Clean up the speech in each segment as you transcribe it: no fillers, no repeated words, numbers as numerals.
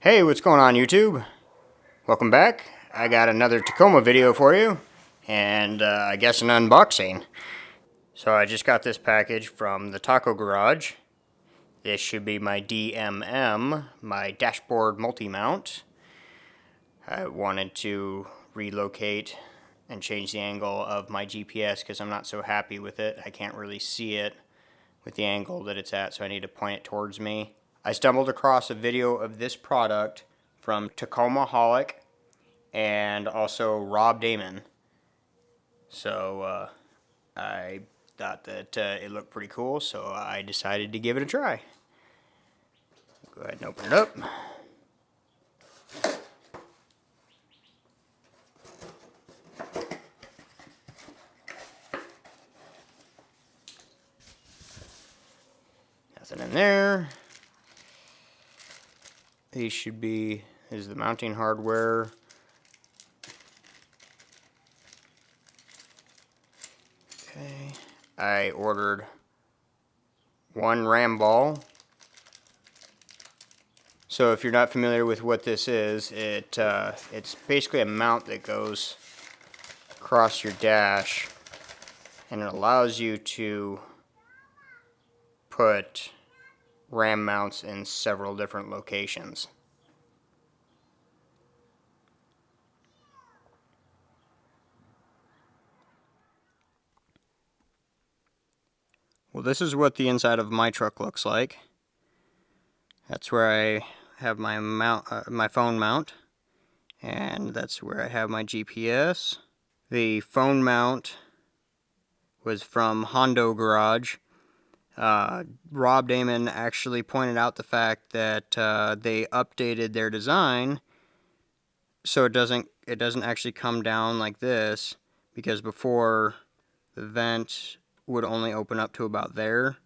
Hey, what's going on YouTube? Welcome back. I got another Tacoma video for you, and I guess an unboxing. So I just got this package from the Taco Garage. This should be my DMM, my dashboard multi-mount. I wanted to relocate and change the angle of my GPS because I'm not so happy with it. I can't really see it with the angle that it's at, so I need to point it towards me. I stumbled across a video of this product from Tacoma Holic and also Rob Damon. So I thought that it looked pretty cool, so I decided to give it a try. Go ahead and open it up. Nothing in there. These should be, this is the mounting hardware. Okay. I ordered one RAM ball. So if you're not familiar with what this is, it's basically a mount that goes across your dash, and it allows you to put RAM mounts in several different locations. Well, this is what the inside of my truck looks like. That's where I have my my phone mount, and that's where I have my GPS. The phone mount was from Hondo Garage. Rob Damon actually pointed out the fact that they updated their design so it doesn't actually come down like this, because before the vent would only open up to about there.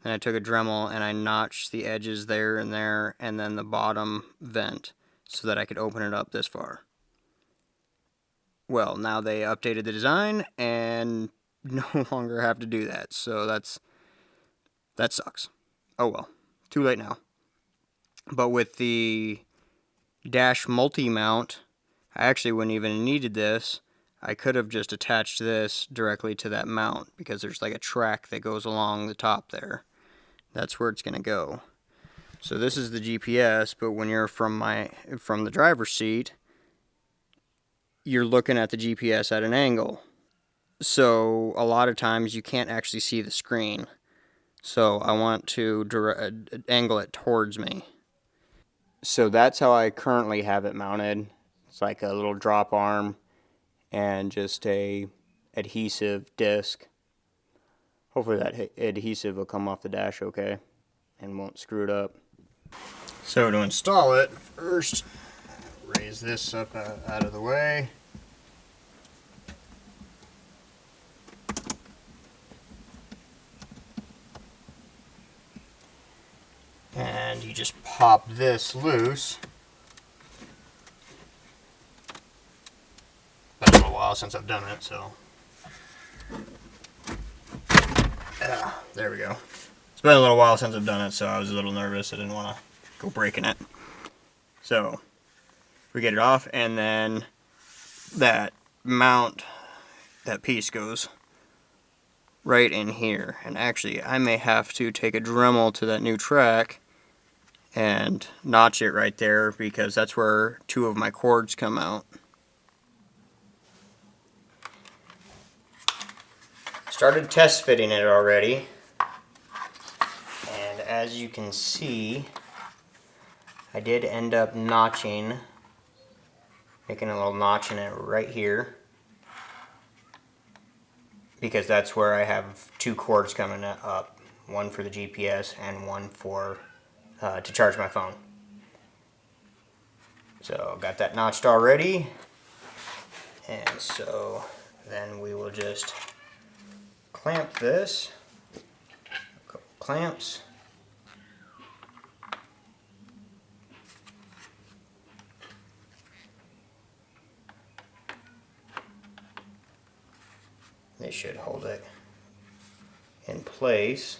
Then I took a Dremel and I notched the edges there and there, and then the bottom vent, so that I could open it up this far. Well, now they updated the design and no longer have to do that, so that sucks. Oh well, too late now. But with the dash multi-mount, I actually wouldn't even have needed this. I could have just attached this directly to that mount, because there's like a track that goes along the top there. That's where it's going to go. So this is the GPS, but when you're from the driver's seat, you're looking at the GPS at an angle. So a lot of times you can't actually see the screen. So I want to angle it towards me. So that's how I currently have it mounted. It's like a little drop arm and just a adhesive disc. Hopefully that adhesive will come off the dash okay and won't screw it up. So to install it, first raise this up out of the way. And you just pop this loose. Been a little while since I've done it, so. There we go. It's been a little while since I've done it, so I was a little nervous. I didn't want to go breaking it. So we get it off, and then that mount, that piece goes right in here. And actually, I may have to take a Dremel to that new track and notch it right there, because that's where two of my cords come out. Started test fitting it already, and as you can see, I did end up notching, making a little notch in it right here, because that's where I have two cords coming up, one for the GPS and one for to charge my phone. So got that notched already, and so then we will just clamp this, a couple clamps, they should hold it in place.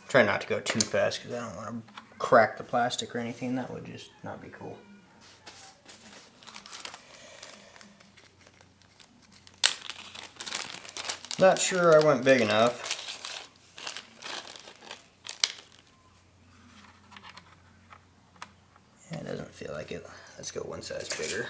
Try not to go too fast because I don't want to crack the plastic or anything. That would just not be cool. Not sure I went big enough. It doesn't feel like it. Let's go one size bigger.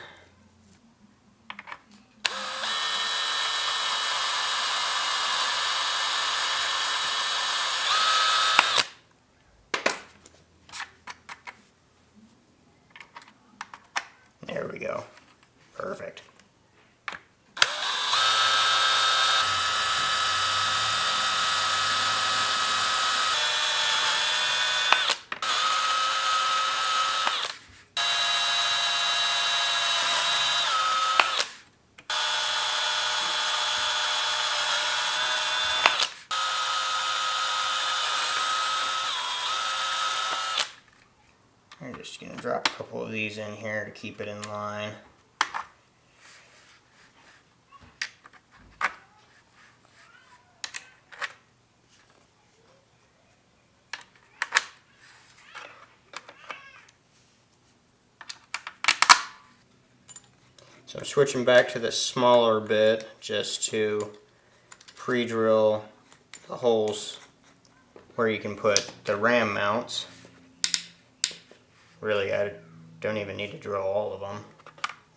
There we go. Perfect. I'm just going to drop a couple of these in here to keep it in line. So I'm switching back to the smaller bit just to pre-drill the holes where you can put the RAM mounts. Really, I don't even need to drill all of them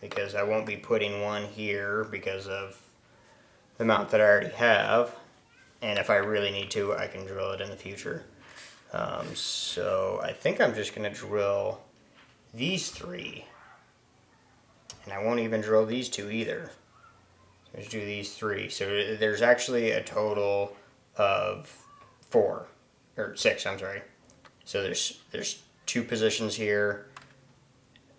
because I won't be putting one here because of the mount that I already have. And if I really need to, I can drill it in the future. So I think I'm just going to drill these 3. And I won't even drill these 2 either. Let's do these 3. So there's actually a total of 4, or 6, I'm sorry. So there's 2 positions here,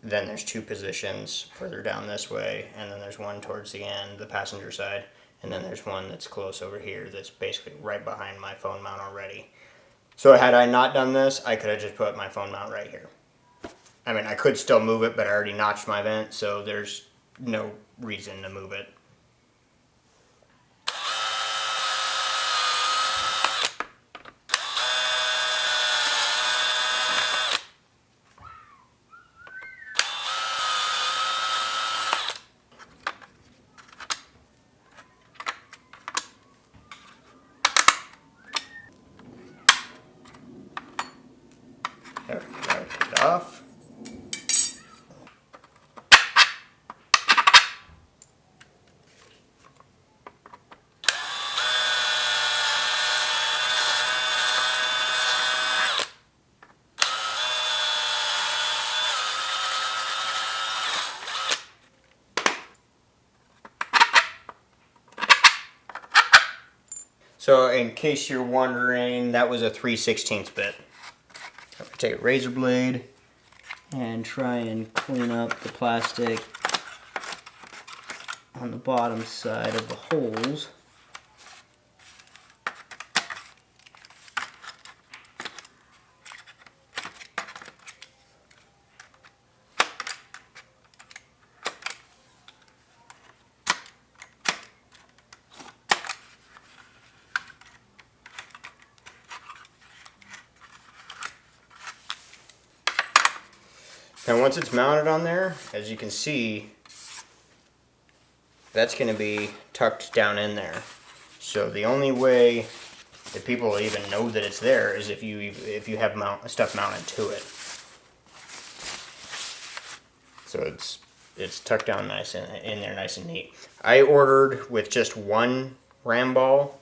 then there's 2 positions further down this way, and then there's one towards the end, the passenger side, and then there's one that's close over here that's basically right behind my phone mount already. So had I not done this, I could have just put my phone mount right here. I mean, I could still move it, but I already notched my vent, so there's no reason to move it. There we go, get it off. So in case you're wondering, that was a 3/16 bit. I'm gonna take a razor blade and try and clean up the plastic on the bottom side of the holes. Now once it's mounted on there, as you can see, that's going to be tucked down in there. So the only way that people will even know that it's there is if you have stuff mounted to it. So it's tucked down nice in there, nice and neat. I ordered with just one RAM ball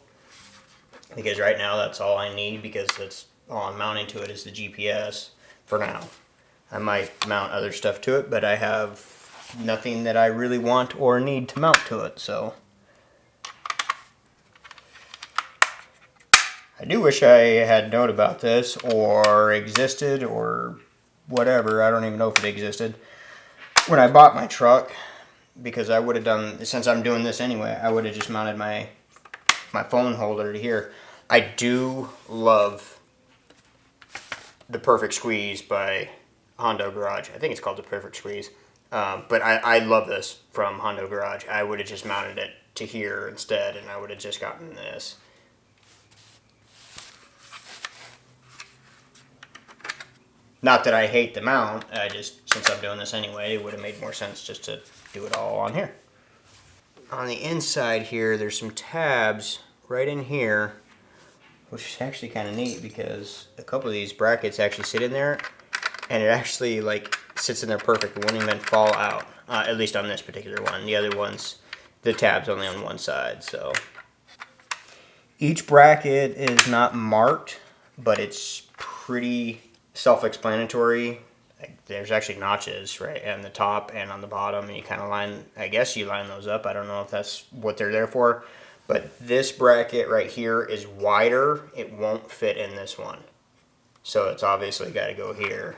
because right now that's all I need, because that's all I'm mounting to it is the GPS for now. I might mount other stuff to it, but I have nothing that I really want or need to mount to it, so. I do wish I had known about this or existed or whatever. I don't even know if it existed when I bought my truck, because I would have done, since I'm doing this anyway, I would have just mounted my phone holder to here. I do love the Perfect Squeeze by Hondo Garage. I think it's called the Perfect Squeeze. But I love this from Hondo Garage. I would have just mounted it to here instead, and I would have just gotten this. Not that I hate the mount, I just, since I'm doing this anyway, it would have made more sense just to do it all on here. On the inside here, there's some tabs right in here, which is actually kind of neat because a couple of these brackets actually sit in there, and it actually like sits in there perfect. It won't even fall out, at least on this particular one. The other ones, the tab's only on one side, so. Each bracket is not marked, but it's pretty self-explanatory. There's actually notches right on the top and on the bottom, and you kind of line, I guess you line those up. I don't know if that's what they're there for, but this bracket right here is wider. It won't fit in this one, so it's obviously got to go here.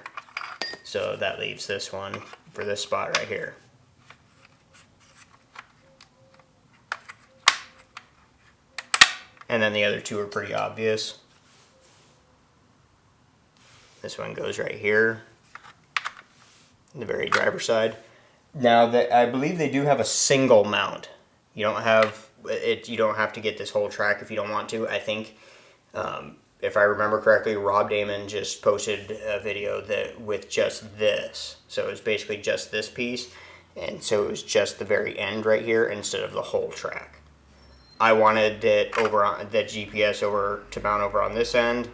So that leaves this one for this spot right here. And then the other two are pretty obvious. This one goes right here, the very driver's side. Now, I believe they do have a single mount. You don't have it. You don't have to get this whole track if you don't want to. I think, if I remember correctly, Rob Damon just posted a video that with just this. So it was basically just this piece, and so it was just the very end right here instead of the whole track. I wanted it over on the GPS over to mount over on this end.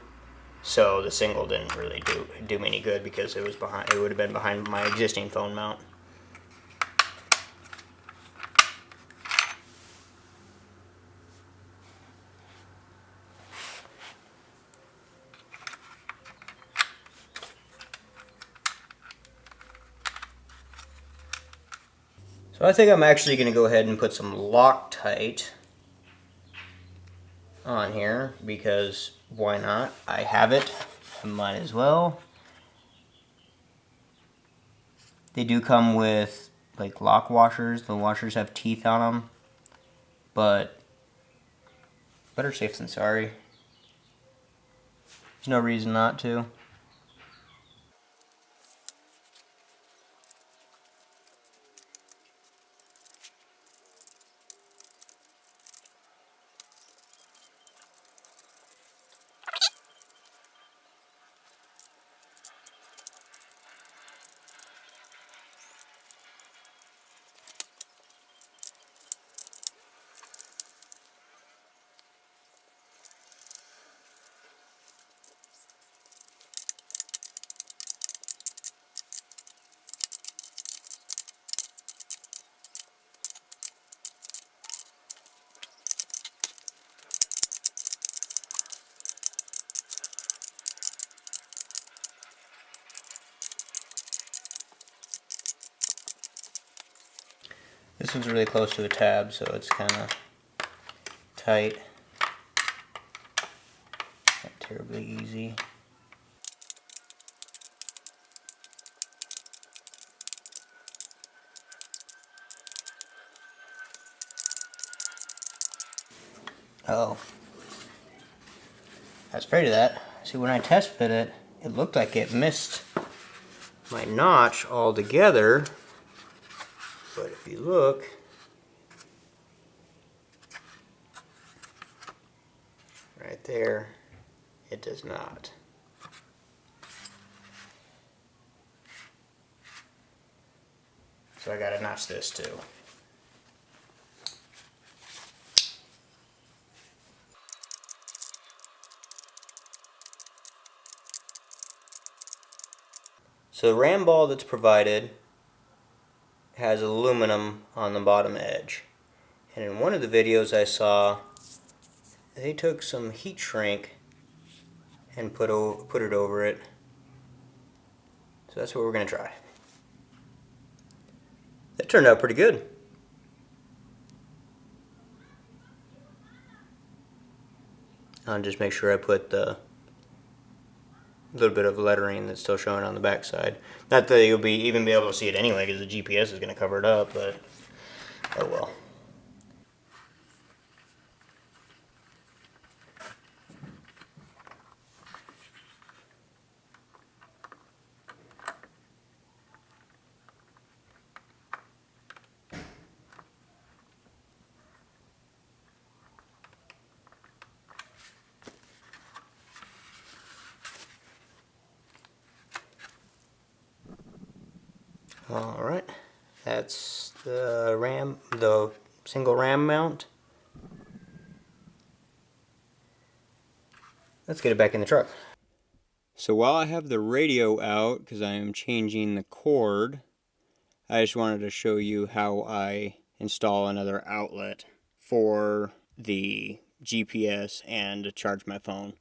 So the single didn't really do me any good because it was behind. It would have been behind my existing phone mount. So I think I'm actually going to go ahead and put some Loctite on here because why not? I have it. I might as well. They do come with like lock washers. The washers have teeth on them, but better safe than sorry. There's no reason not to. This one's really close to a tab, so it's kind of tight. Not terribly easy. Oh. I was afraid of that. See, when I test fit it, it looked like it missed my notch altogether. But if you look, right there, it does not. So I gotta notch this too. So the ram ball that's provided has aluminum on the bottom edge. And in one of the videos I saw, they took some heat shrink and put it over it. So that's what we're going to try. That turned out pretty good. I'll just make sure I put the little bit of lettering that's still showing on the back side. Not that you'll even be able to see it anyway because the GPS is going to cover it up, but oh well. Alright, that's the single RAM mount. Let's get it back in the truck. So while I have the radio out, because I am changing the cord, I just wanted to show you how I install another outlet for the GPS and to charge my phone.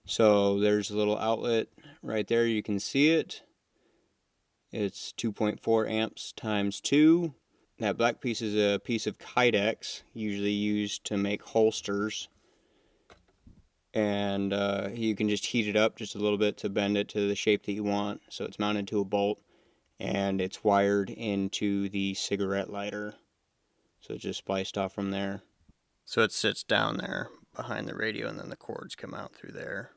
So there's a little outlet right there, you can see it. It's 2.4 amps times 2. That black piece is a piece of Kydex, usually used to make holsters. And you can just heat it up just a little bit to bend it to the shape that you want. So it's mounted to a bolt, and it's wired into the cigarette lighter. So it's just spliced off from there. So it sits down there behind the radio, and then the cords come out through there.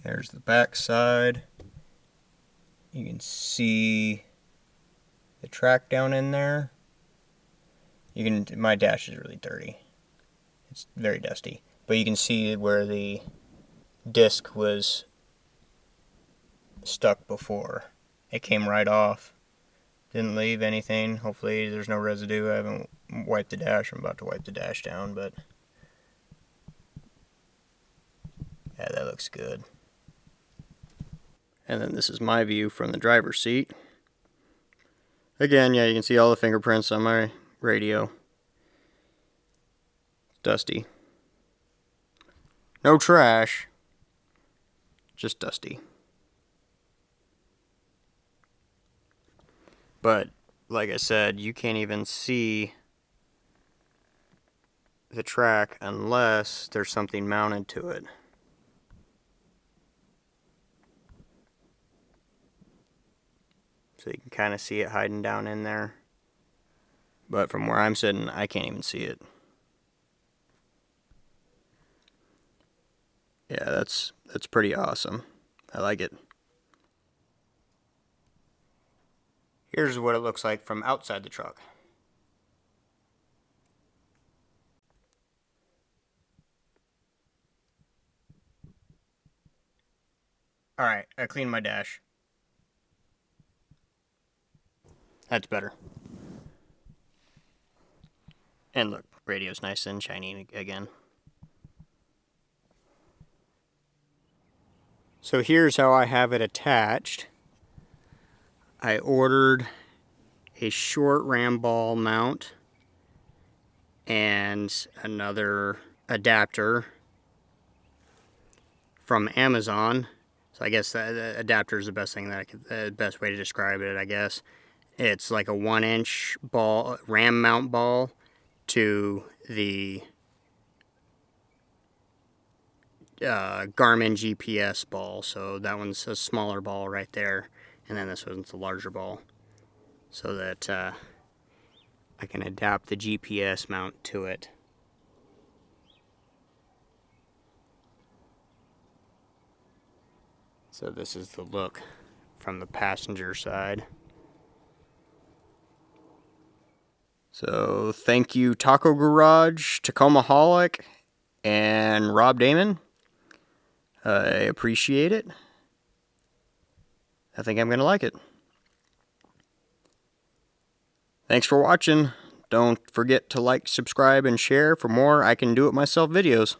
There's the back side. You can see the track down in there. My dash is really dirty. It's very dusty. But you can see where the disc was stuck before. It came right off. Didn't leave anything. Hopefully there's no residue. I haven't wiped the dash. I'm about to wipe the dash down, but yeah, that looks good. And then this is my view from the driver's seat. Again, yeah, you can see all the fingerprints on my radio. Dusty. No trash. Just dusty. But, like I said, you can't even see the track unless there's something mounted to it. So you can kind of see it hiding down in there. But from where I'm sitting, I can't even see it. Yeah, that's pretty awesome. I like it. Here's what it looks like from outside the truck. Alright, I cleaned my dash. That's better. And look, radio's nice and shiny again. So here's how I have it attached. I ordered a short RAM ball mount and another adapter from Amazon. So I guess the adapter is the best thing that the best way to describe it, I guess. It's like a 1-inch ball, RAM mount ball to the Garmin GPS ball. So that one's a smaller ball right there, and then this one's a larger ball, so that I can adapt the GPS mount to it. So this is the look from the passenger side. So thank you Taco Garage, Tacoma Holic, and Rob Damon. I appreciate it. I think I'm going to like it. Thanks for watching. Don't forget to like, subscribe, and share for more I Can Do It Myself videos.